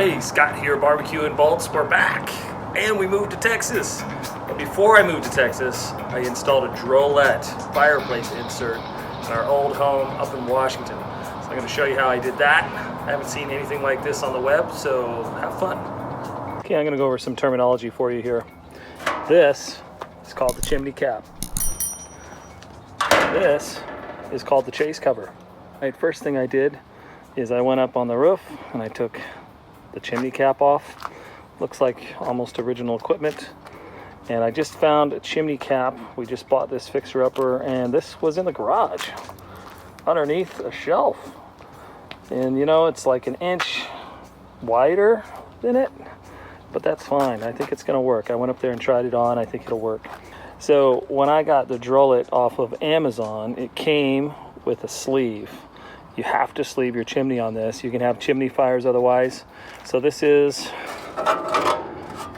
Hey, Scott here, Barbecue and Bolts. We're back, and we moved to Texas. But before I moved to Texas, I installed a Drolet Fireplace insert in our old home up in Washington. So I'm going to show you how I did that. I haven't seen anything like this on the web, so have fun. Okay, I'm going to go over some terminology for you here. This is called the chimney cap. This is called the chase cover. Right, first thing I did is I went up on the roof and I took the chimney cap off. Looks like almost original equipment. And I just found a chimney cap. We just bought this fixer-upper, and this was in the garage underneath a shelf. And you know, it's like an inch wider than it, but that's fine. I think it's gonna work. I went up there and tried it on. I think it'll work. So when I got the Drolet off of Amazon, it came with a sleeve. You have to sleeve your chimney on this. You can have chimney fires otherwise. So this is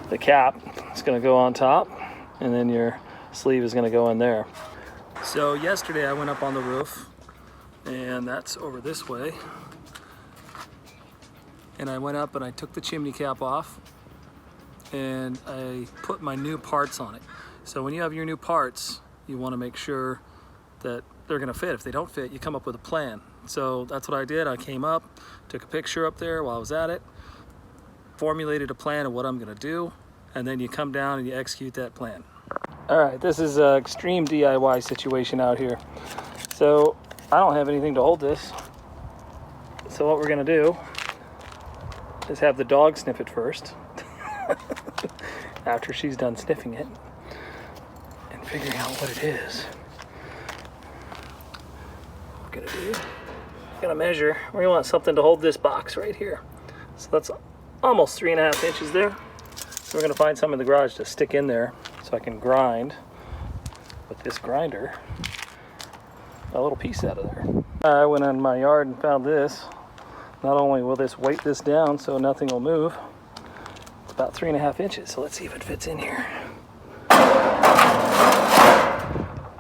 the cap. It's gonna go on top, and then your sleeve is gonna go in there. So yesterday I went up on the roof, and that's over this way. And I went up and I took the chimney cap off, and I put my new parts on it. So when you have your new parts, you wanna make sure that they're gonna fit. If they don't fit, you come up with a plan. So that's what I did. I came up, took a picture up there while I was at it, formulated a plan of what I'm gonna do, and then you come down and you execute that plan. All right, this is an extreme DIY situation out here. So I don't have anything to hold this. So what we're gonna do is have the dog sniff it first, after she's done sniffing it, and figuring out what it is. What we're gonna do, we're gonna measure. We're gonna want something to hold this box right here. So that's almost 3.5 inches there. So we're gonna find some in the garage to stick in there so I can grind with this grinder a little piece out of there. I went in my yard and found this. Not only will this weight this down so nothing will move, it's about 3.5 inches. So let's see if it fits in here.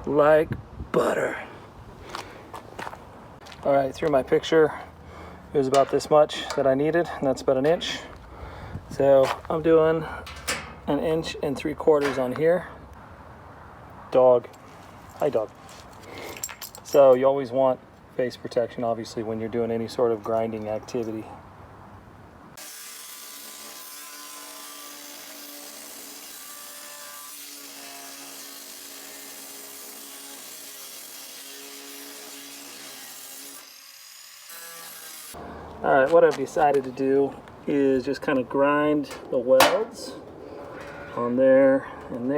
Like butter. All right, through my picture, it was about this much that I needed, and that's about 1 inch. So I'm doing 1 3/4 inches on here. Dog. Hi, dog. So you always want face protection, obviously, when you're doing any sort of grinding activity. All right, what I've decided to do is just kind of grind the welds on there, and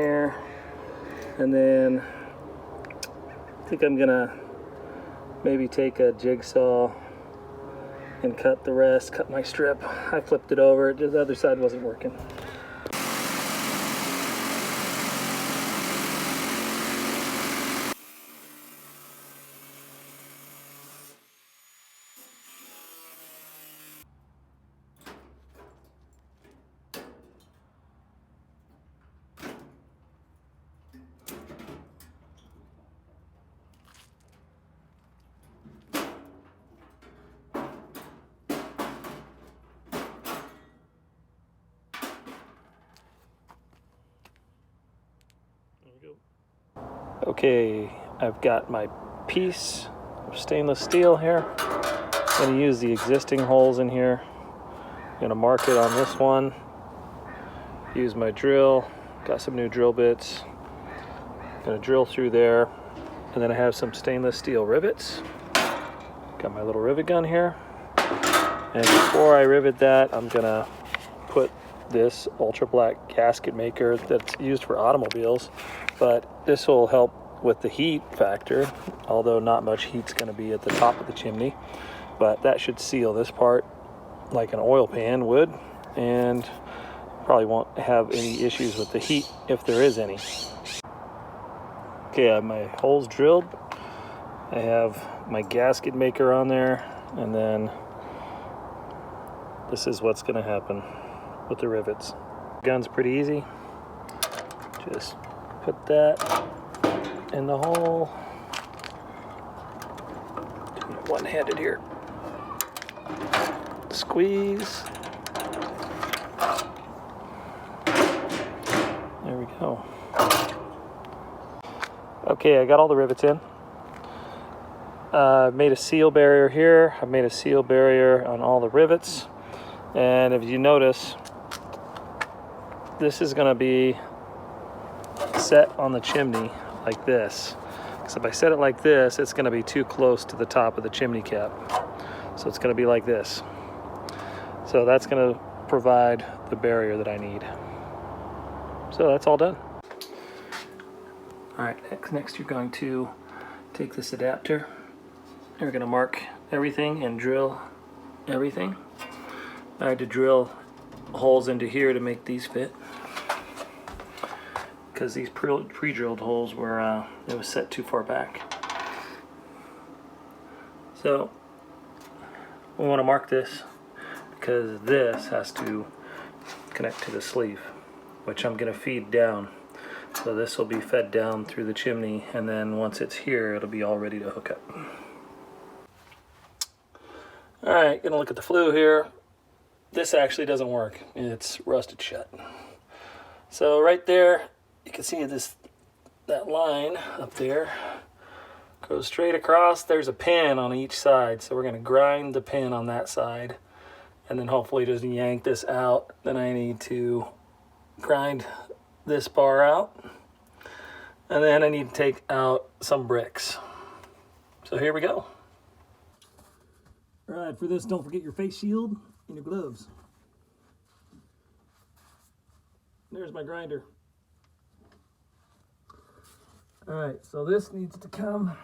then I think I'm gonna maybe take a jigsaw and cut the rest, cut my strip. I flipped it over, the other side wasn't working. Okay, I've got my piece of stainless steel here. I'm going to use the existing holes in here. I'm going to mark it on this one. Use my drill. Got some new drill bits. I'm going to drill through there. And then I have some stainless steel rivets. Got my little rivet gun here. And before I rivet that, I'm going to put this ultra black gasket maker that's used for automobiles, but this will help with the heat factor, although not much heat's going to be at the top of the chimney, but that should seal this part like an oil pan would, and probably won't have any issues with the heat if there is any. Okay, I have my holes drilled. I have my gasket maker on there, and then this is what's going to happen with the rivets. Gun's pretty easy. Just put that in the hole. One-handed here. Squeeze, go. Okay, I got all the rivets in. I've made a seal barrier here. I've made a seal barrier on all the rivets. And if you notice, this is going to be set on the chimney like this. So if I set it like this, it's going to be too close to the top of the chimney cap. So it's going to be like this. So that's going to provide the barrier that I need. So that's all done. All right, next you're going to take this adapter. You're going to mark everything and drill everything. I had to drill holes into here to make these fit, because these pre-drilled holes were it was set too far back. So we want to mark this because this has to connect to the sleeve, which I'm going to feed down. So this will be fed down through the chimney, and then once it's here, it'll be all ready to hook up. All right, gonna look at the flue here. This actually doesn't work. It's rusted shut. So right there, you can see that line up there goes straight across. There's a pin on each side, so we're going to grind the pin on that side and then hopefully just yank this out. Then I need to grind this bar out, and then I need to take out some bricks. So here we go. All right, for this, don't forget your face shield and your gloves. There's my grinder. All right, so this needs to come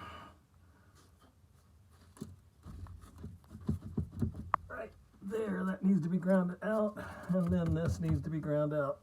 right there. That needs to be ground out, and then this needs to be ground out.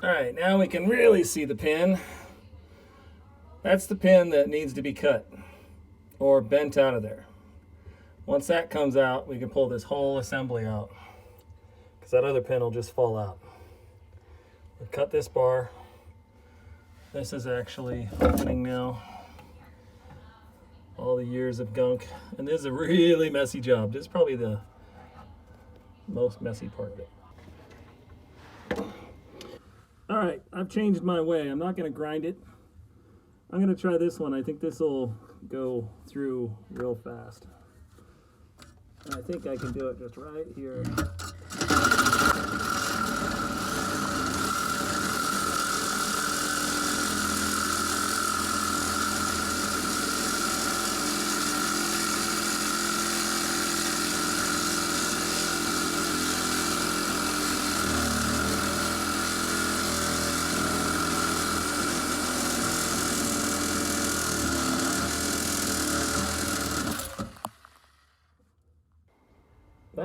All right, now we can really see the pin. That's the pin that needs to be cut or bent out of there. Once that comes out, we can pull this whole assembly out, because that other pin will just fall out. We'll cut this bar. This is actually opening now. All the years of gunk. And this is a really messy job. This is probably the most messy part of it. All right, I've changed my way. I'm not gonna grind it. I'm gonna try this one. I think this will go through real fast. And I think I can do it just right here.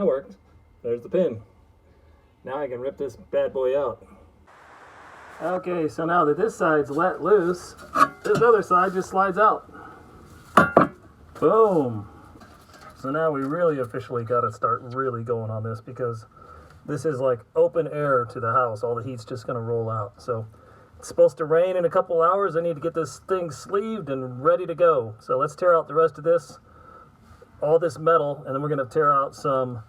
that worked. There's the pin. Now I can rip this bad boy out. Okay, so now that this side's let loose, this other side just slides out. Boom. So now we really officially got to start really going on this, because this is like open air to the house. All the heat's just going to roll out. So it's supposed to rain in a couple hours. I need to get this thing sleeved and ready to go. So let's tear out the rest of this, all this metal, and then we're going to tear out some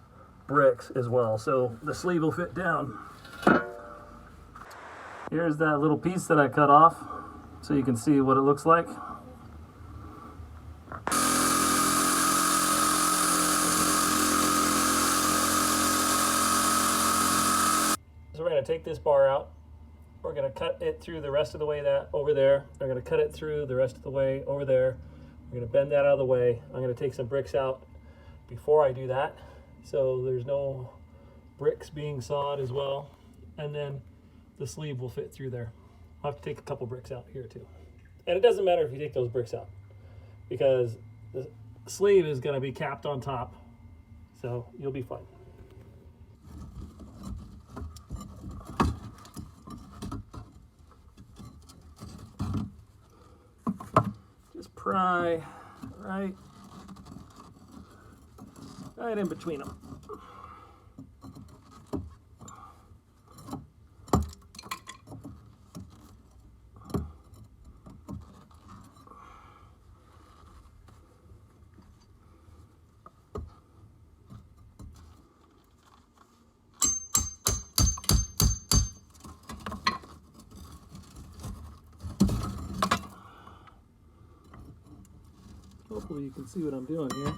bricks as well. So the sleeve will fit down. Here's that little piece that I cut off so you can see what it looks like. So we're going to take this bar out. We're going to cut it through the rest of the way that over there. We're going to cut it through the rest of the way over there. We're going to bend that out of the way. I'm going to take some bricks out before I do that, so there's no bricks being sawed as well. And then the sleeve will fit through there. I'll have to take a couple bricks out here too. And it doesn't matter if you take those bricks out, because the sleeve is going to be capped on top, so you'll be fine. Just pry right in between them. Hopefully you can see what I'm doing here.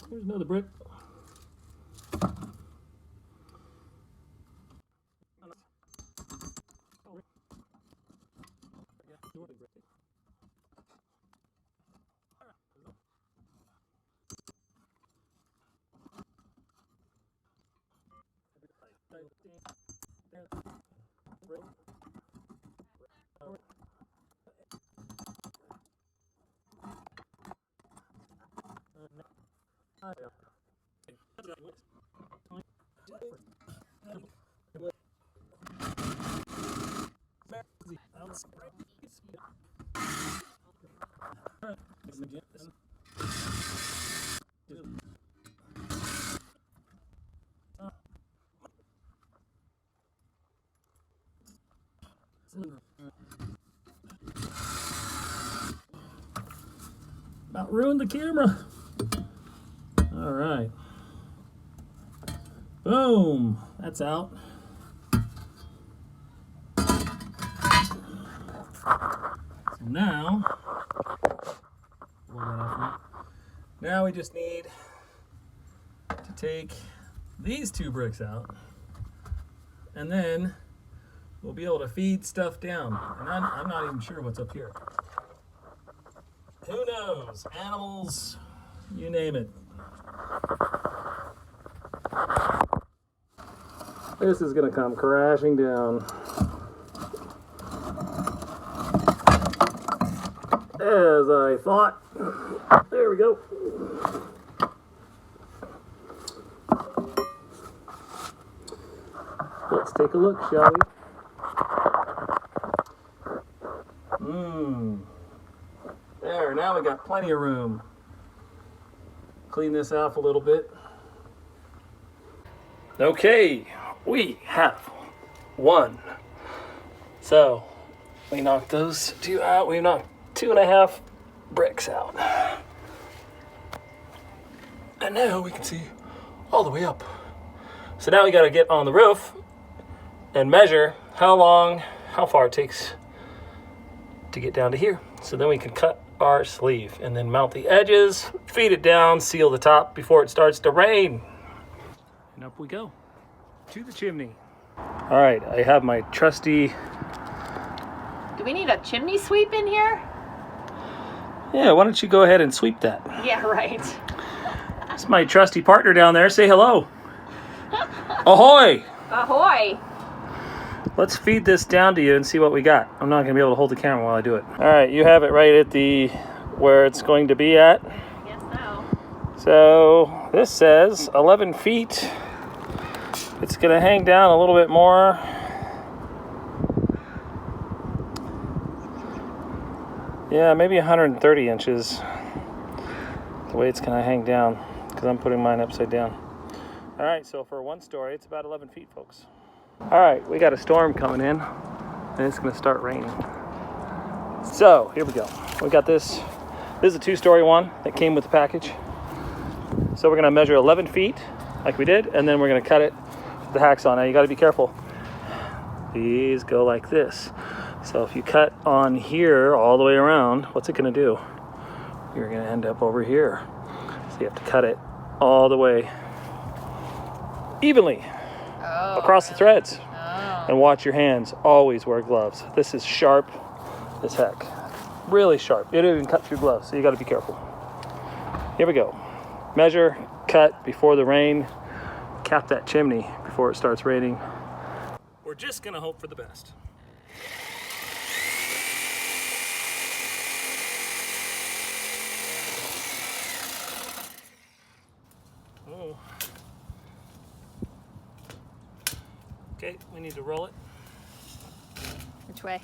Here's another brick. About ruined the camera. All right. Boom. That's out. So now we just need to take these two bricks out, and then we'll be able to feed stuff down. And I'm not even sure what's up here. Who knows? Animals, you name it. This is gonna come crashing down. As I thought. There we go. Let's take a look, shall we? There, now we got plenty of room. Clean this off a little bit. Okay, we have one. So we knocked those two out. We knocked 2.5 bricks out. And now we can see all the way up. So now we got to get on the roof and measure how far it takes to get down to here. So then we can cut our sleeve and then mount the edges, feed it down, seal the top before it starts to rain. And up we go to the chimney. All right, I have my trusty... Do we need a chimney sweep in here? Yeah, why don't you go ahead and sweep that? Yeah, right. It's my trusty partner down there. Say hello. Ahoy! Ahoy! let's feed this down to you and see what we got. I'm not gonna be able to hold the camera while I do it. All right, you have it right at the where it's going to be at. Guess so. So this says 11 feet. It's gonna hang down a little bit more. Yeah, maybe 130 inches. The way it's gonna hang down, because I'm putting mine upside down. All right, so for one story, it's about 11 feet, folks. All right, we got a storm coming in, and it's gonna start raining. So here we go. We got this. This is a 2-story one that came with the package. So we're gonna measure 11 feet, like we did, and then we're gonna cut it with the hacksaw. Now you gotta be careful. These go like this. So if you cut on here all the way around, what's it gonna do? You're gonna end up over here. So you have to cut it all the way evenly across the threads. And watch your hands, always wear gloves. This is sharp as heck. Really sharp. It'll even cut through gloves, so you gotta be careful. Here we go. Measure, cut before the rain, cap that chimney before it starts raining. We're just gonna hope for the best. Oh. Okay, we need to roll it. Which way?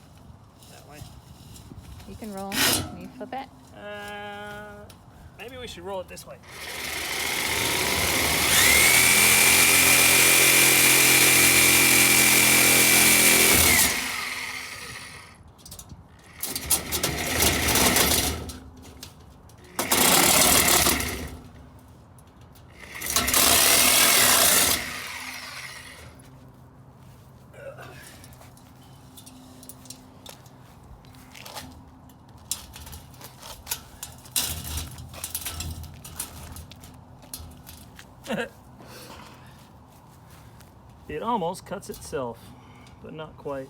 That way. You can roll. Can you flip it? Maybe we should roll it this way. It almost cuts itself, but not quite.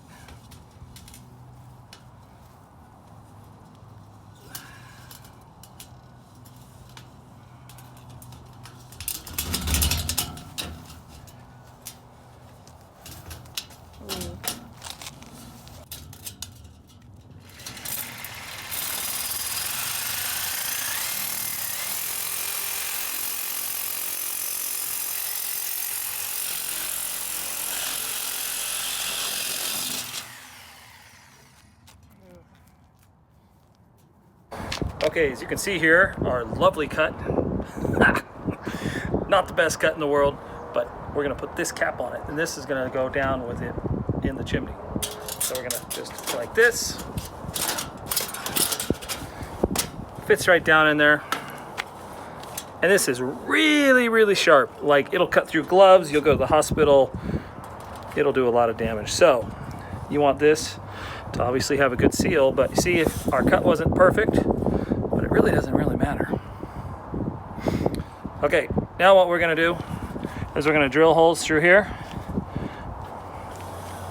Okay, as you can see here, our lovely cut. Not the best cut in the world, but we're gonna put this cap on it, and this is gonna go down with it in the chimney. So we're gonna just like this. Fits right down in there. And this is really, really sharp. Like, it'll cut through gloves, you'll go to the hospital, it'll do a lot of damage. So you want this to obviously have a good seal, but you see, if our cut wasn't perfect, but it really doesn't really matter. Okay, now what we're gonna do is we're gonna drill holes through here.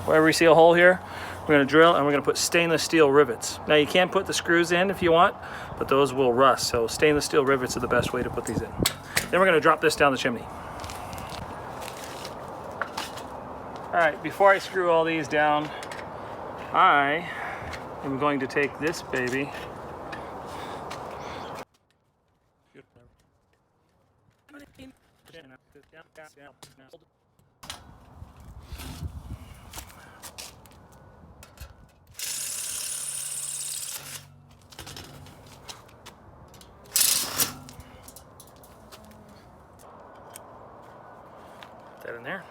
Wherever we see a hole here, we're gonna drill and we're gonna put stainless steel rivets. Now you can put the screws in if you want, but those will rust. So stainless steel rivets are the best way to put these in. Then we're gonna drop this down the chimney. All right, before I screw all these down, I am going to take this baby. Put that in there.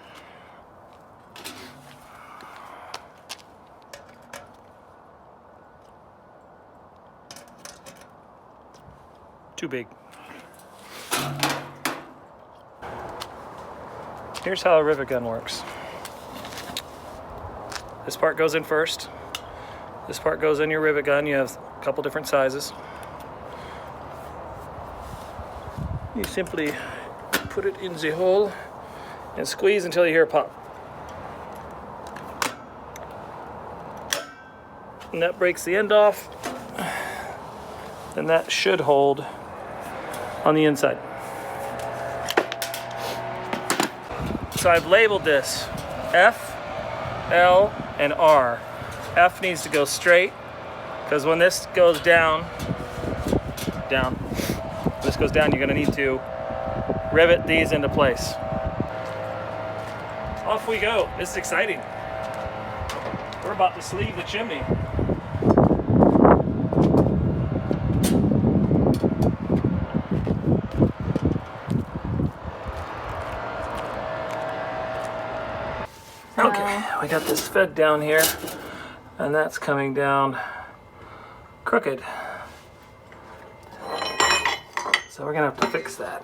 Too big. Here's how a rivet gun works. This part goes in first. This part goes in your rivet gun. You have a couple different sizes. You simply put it in the hole and squeeze until you hear a pop. And that breaks the end off. And that should hold on the inside. So I've labeled this F, L, and R. F needs to go straight, because when this goes down, this goes down, you're gonna need to rivet these into place. Off we go. This is exciting. We're about to sleeve the chimney. Okay, we got this fed down here, and that's coming down crooked. So we're gonna have to fix that.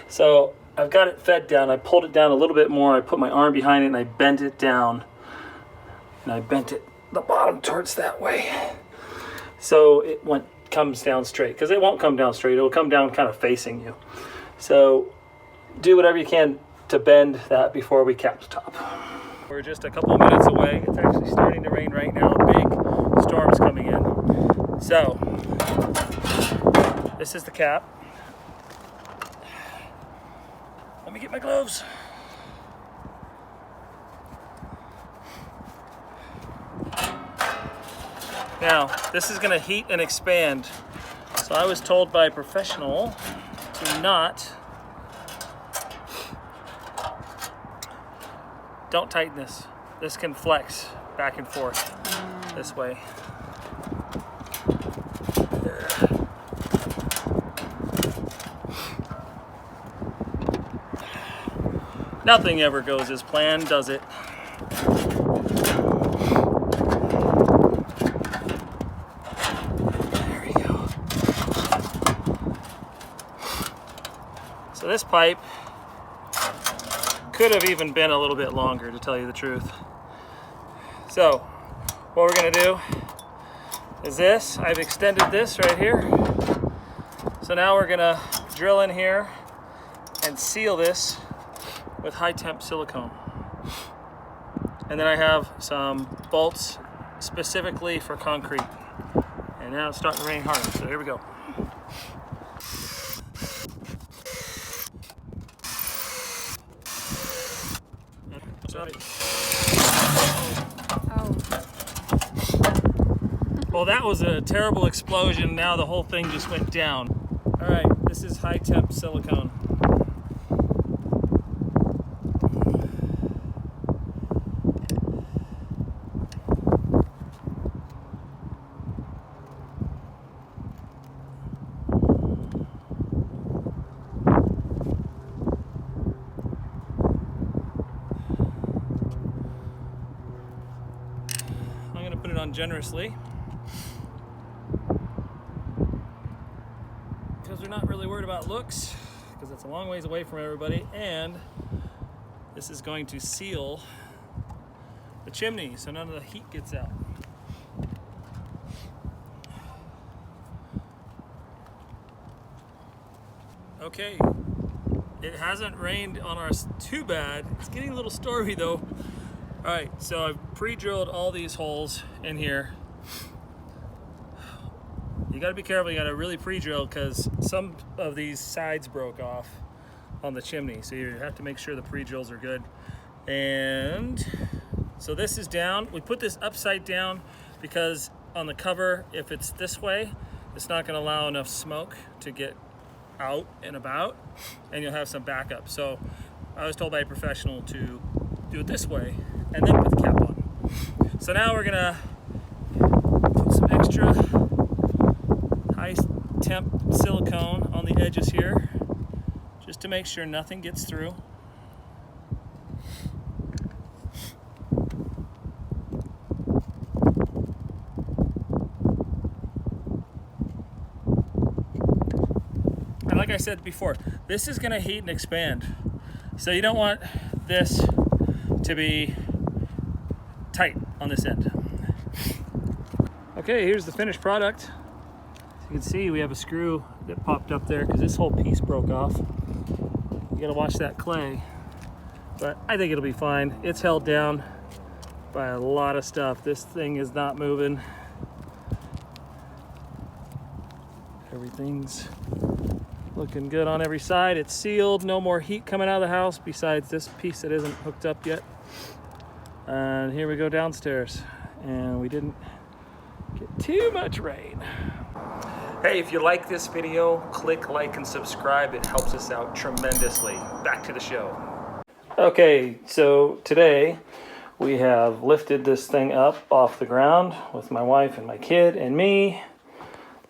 So I've got it fed down. I pulled it down a little bit more. I put my arm behind it and I bent it down. And I bent it the bottom towards that way. So it comes down straight, because it won't come down straight. It'll come down kind of facing you. So do whatever you can to bend that before we cap the top. We're just a couple of minutes away. It's actually starting to rain right now. A big storm's coming in. So this is the cap. Let me get my gloves. Now, this is gonna heat and expand. So I was told by a professional to don't tighten this. This can flex back and forth this way. Nothing ever goes as planned, does it? There we go. So this pipe could have even been a little bit longer, to tell you the truth. So what we're gonna do is this. I've extended this right here. So now we're gonna drill in here and seal this with high temp silicone. And then I have some bolts specifically for concrete. And now it's starting to rain hard, so here we go. Well, that was a terrible explosion. Now the whole thing just went down. All right, this is high temp silicone. I'm gonna put it on generously, because we're not really worried about looks, because it's a long ways away from everybody, and this is going to seal the chimney so none of the heat gets out. Okay, it hasn't rained on ours too bad. It's getting a little stormy though. All right, so I've pre-drilled all these holes in here. You gotta be careful, you gotta really pre-drill, because some of these sides broke off on the chimney. So you have to make sure the pre-drills are good. And so this is down. We put this upside down because on the cover, if it's this way, it's not gonna allow enough smoke to get out and about, and you'll have some backup. So I was told by a professional to do it this way and then put the cap on. So now we're gonna put some extra high temp silicone on the edges here, just to make sure nothing gets through. And like I said before, this is gonna heat and expand. So you don't want this to be tight on this end. Okay, here's the finished product. As you can see, we have a screw that popped up there because this whole piece broke off. You gotta watch that clay, but I think it'll be fine. It's held down by a lot of stuff. This thing is not moving. Everything's looking good on every side. It's sealed, no more heat coming out of the house besides this piece that isn't hooked up yet. And here we go downstairs, and we didn't get too much rain. Hey, if you like this video, click like and subscribe. It helps us out tremendously. Back to the show. Okay, so today we have lifted this thing up off the ground with my wife and my kid and me.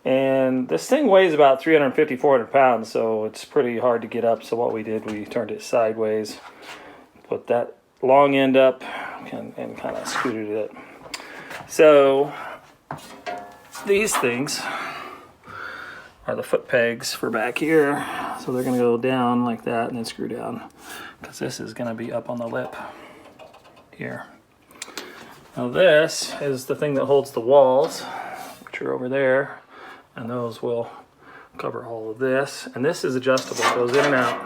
And this thing weighs about 350, 400 pounds, so it's pretty hard to get up. So what we did, we turned it sideways, put that long end up, and kind of scooted it. So these things are the foot pegs for back here. So they're gonna go down like that and then screw down, because this is gonna be up on the lip here. Now this is the thing that holds the walls, which are over there, and those will cover all of this. And this is adjustable, it goes in and out.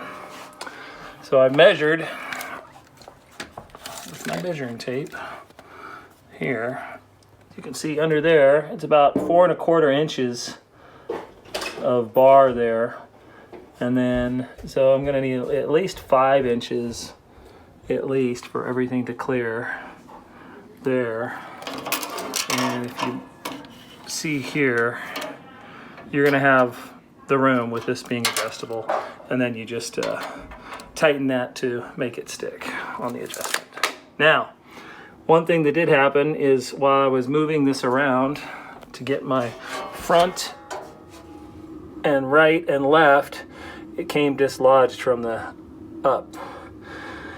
So I measured with my measuring tape here. You can see under there, it's about 4 1/4 inches of bar there. And then, so I'm gonna need at least 5 inches, at least, for everything to clear there. And if you see here, you're gonna have the room with this being adjustable. And then you just tighten that to make it stick on the adjustment. Now, one thing that did happen is while I was moving this around to get my front and right and left, it came dislodged from the up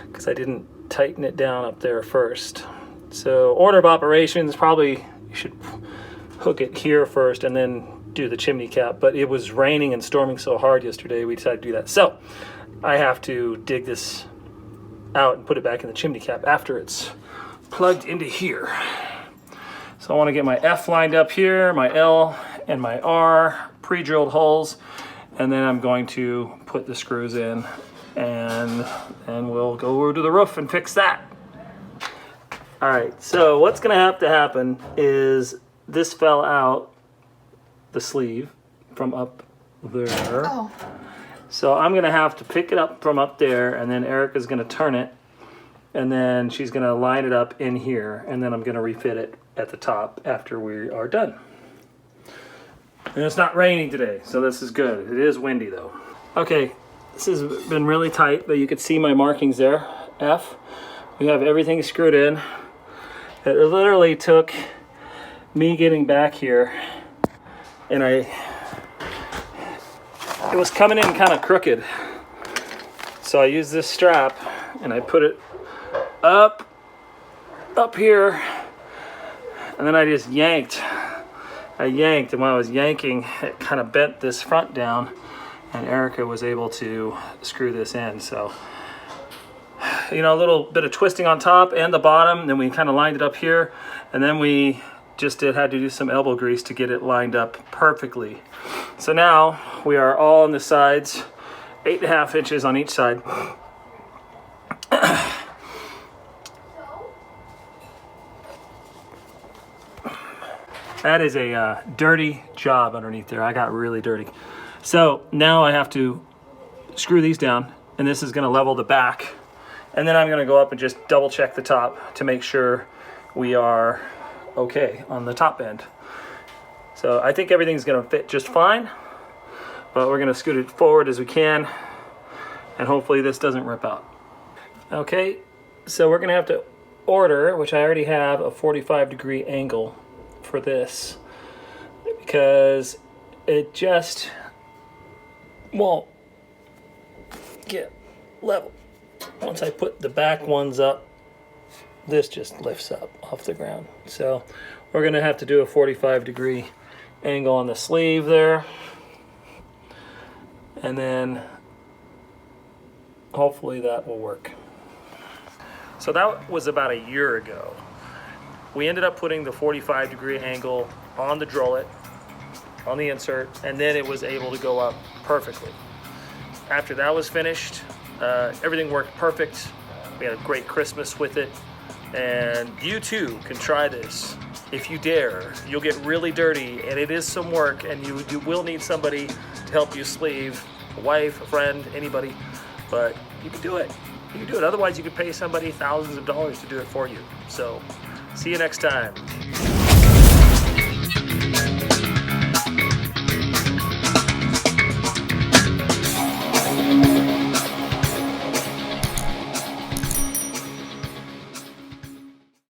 because I didn't tighten it down up there first. So order of operations, probably you should hook it here first and then do the chimney cap, but it was raining and storming so hard yesterday we decided to do that. So I have to dig this out and put it back in the chimney cap after it's plugged into here. So I want to get my F lined up here, my L and my R pre-drilled holes, and then I'm going to put the screws in, and we'll go over to the roof and fix that. All right, so what's gonna have to happen is this fell out, the sleeve from up there. Oh. So I'm gonna have to pick it up from up there, and then Erica's gonna turn it, and then she's gonna line it up in here, and then I'm gonna refit it at the top after we are done. And it's not raining today, so this is good. It is windy though. Okay, this has been really tight, but you can see my markings there, F. We have everything screwed in. It literally took me getting back here, and it was coming in kind of crooked. So I used this strap and I put it up here, and then I just yanked. And when I was yanking, it kind of bent this front down, and Erica was able to screw this in. So, you know, a little bit of twisting on top and the bottom, then we kind of lined it up here, and then we just had to do some elbow grease to get it lined up perfectly. So now we are all on the sides, 8.5 inches on each side. That is a dirty job underneath there. I got really dirty. So now I have to screw these down, and this is gonna level the back. And then I'm gonna go up and just double check the top to make sure we are okay on the top end. So I think everything's gonna fit just fine, but we're gonna scoot it forward as we can, and hopefully this doesn't rip out. Okay, so we're gonna have to order, which I already have, a 45-degree angle for this, because it just won't get level. Once I put the back ones up, this just lifts up off the ground. So we're gonna have to do a 45-degree angle on the sleeve there, and then hopefully that will work. So that was about a year ago. We ended up putting the 45-degree angle on the Drolet, on the insert, and then it was able to go up perfectly. After that was finished, everything worked perfect. We had a great Christmas with it, and you too can try this if you dare. You'll get really dirty, and it is some work, and you will need somebody to help you sleeve, a wife, a friend, anybody, but you can do it. you can do it. Otherwise, you could pay somebody thousands of dollars to do it for you. So, see you next time.